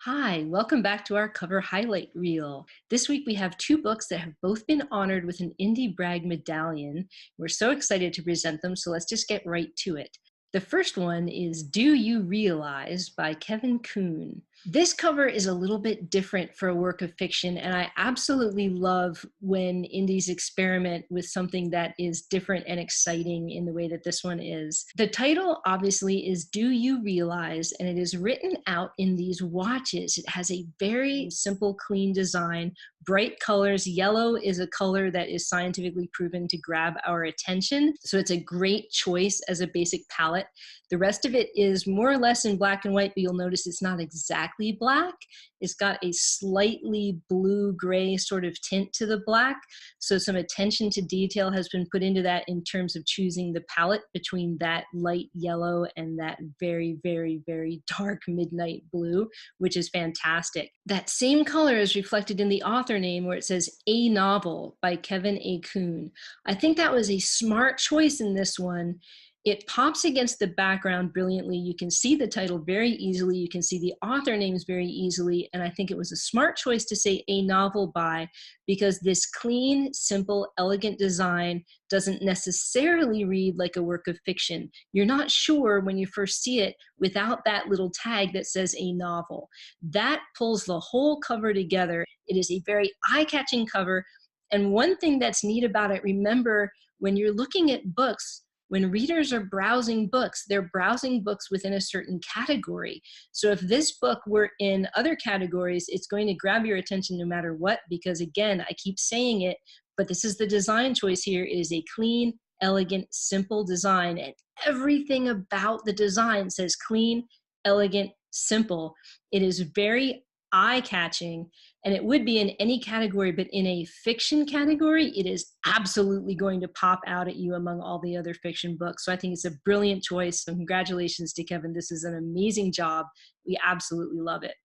Hi, welcome back to our cover highlight reel. This week we have two books that have both been honored with an Indie Brag medallion. We're so excited to present them, so let's just get right to it. The first one is Do You Realize by Kevin Kuhn. This cover is a little bit different for a work of fiction, and I absolutely love when indies experiment with something that is different and exciting in the way that this one is. The title obviously is Do You Realize, and it is written out in these watches. It has a very simple, clean design, bright colors. Yellow is a color that is scientifically proven to grab our attention, so it's a great choice as a basic palette. The rest of it is more or less in black and white, but you'll notice it's not exactly black. It's got a slightly blue-gray sort of tint to the black, so some attention to detail has been put into that in terms of choosing the palette between that light yellow and that very, very, very dark midnight blue, which is fantastic. That same color is reflected in the author name where it says A Novel by Kevin A. Kuhn. I think that was a smart choice in this one. It pops against the background brilliantly. You can see the title very easily. You can see the author names very easily. And I think it was a smart choice to say A Novel by, because this clean, simple, elegant design doesn't necessarily read like a work of fiction. You're not sure when you first see it without that little tag that says A Novel. That pulls the whole cover together. It is a very eye-catching cover. And one thing that's neat about it, remember, when you're looking at books, when readers are browsing books, they're browsing books within a certain category. So if this book were in other categories, it's going to grab your attention no matter what, because again, I keep saying it, but this is the design choice here. It is a clean, elegant, simple design, and everything about the design says clean, elegant, simple. It is very eye-catching, and it would be in any category, but in a fiction category, it is absolutely going to pop out at you among all the other fiction books. So I think it's a brilliant choice. So congratulations to Kevin. This is an amazing job. We absolutely love it.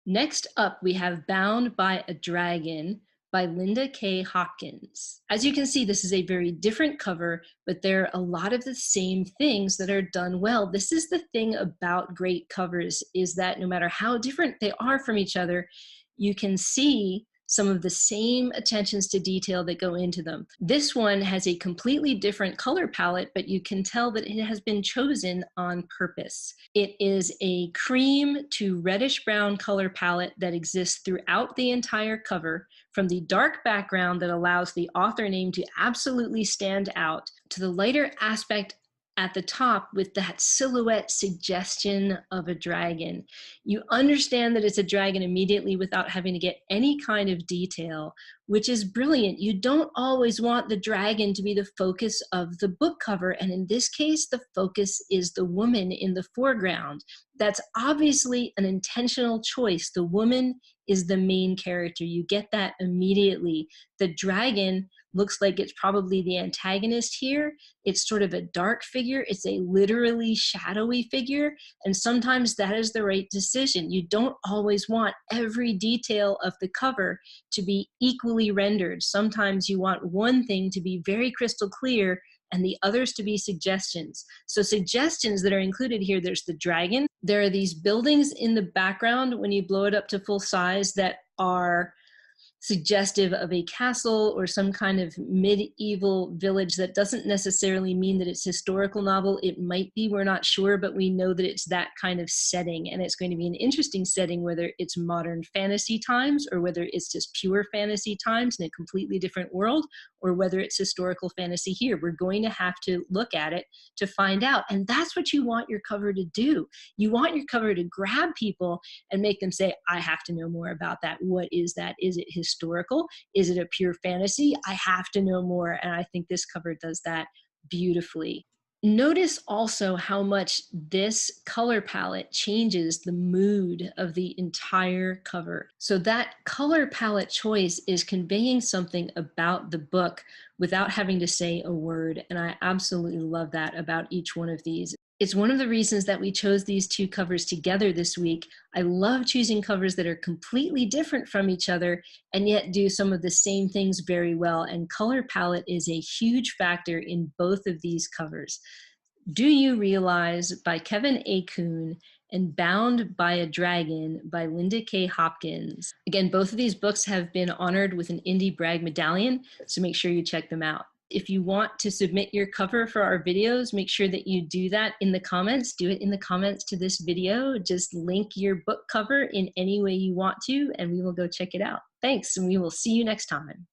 Next up, we have Bound by a Dragon by Linda K. Hopkins. As you can see, this is a very different cover, but there are a lot of the same things that are done well. This is the thing about great covers, is that no matter how different they are from each other, you can see some of the same attentions to detail that go into them. This one has a completely different color palette, but you can tell that it has been chosen on purpose. It is a cream to reddish brown color palette that exists throughout the entire cover, from the dark background that allows the author name to absolutely stand out, to the lighter aspect at the top with that silhouette suggestion of a dragon. You understand that it's a dragon immediately without having to get any kind of detail, which is brilliant. You don't always want the dragon to be the focus of the book cover, and in this case, the focus is the woman in the foreground. That's obviously an intentional choice. The woman is the main character. You get that immediately. The dragon looks like it's probably the antagonist here. It's sort of a dark figure. It's a literally shadowy figure, and sometimes that is the right decision. You don't always want every detail of the cover to be equally rendered. Sometimes you want one thing to be very crystal clear and the others to be suggestions. So suggestions that are included here, there's the dragon. There are these buildings in the background when you blow it up to full size that are suggestive of a castle or some kind of medieval village. That doesn't necessarily mean that it's a historical novel. It might be, we're not sure, but we know that it's that kind of setting, and it's going to be an interesting setting, whether it's modern fantasy times or whether it's just pure fantasy times in a completely different world, or whether it's historical fantasy here. We're going to have to look at it to find out, and that's what you want your cover to do. You want your cover to grab people and make them say, I have to know more about that. What is that? Is it historical? Is it a pure fantasy? I have to know more, and I think this cover does that beautifully. Notice also how much this color palette changes the mood of the entire cover. So that color palette choice is conveying something about the book without having to say a word, and I absolutely love that about each one of these. It's one of the reasons that we chose these two covers together this week. I love choosing covers that are completely different from each other and yet do some of the same things very well, and color palette is a huge factor in both of these covers. Do You Realize by Kevin A. Kuhn and Bound by a Dragon by Linda K. Hopkins. Again, both of these books have been honored with an Indie Brag medallion, so make sure you check them out. If you want to submit your cover for our videos, make sure that you do that in the comments. Do it in the comments to this video. Just link your book cover in any way you want to, and we will go check it out. Thanks, and we will see you next time.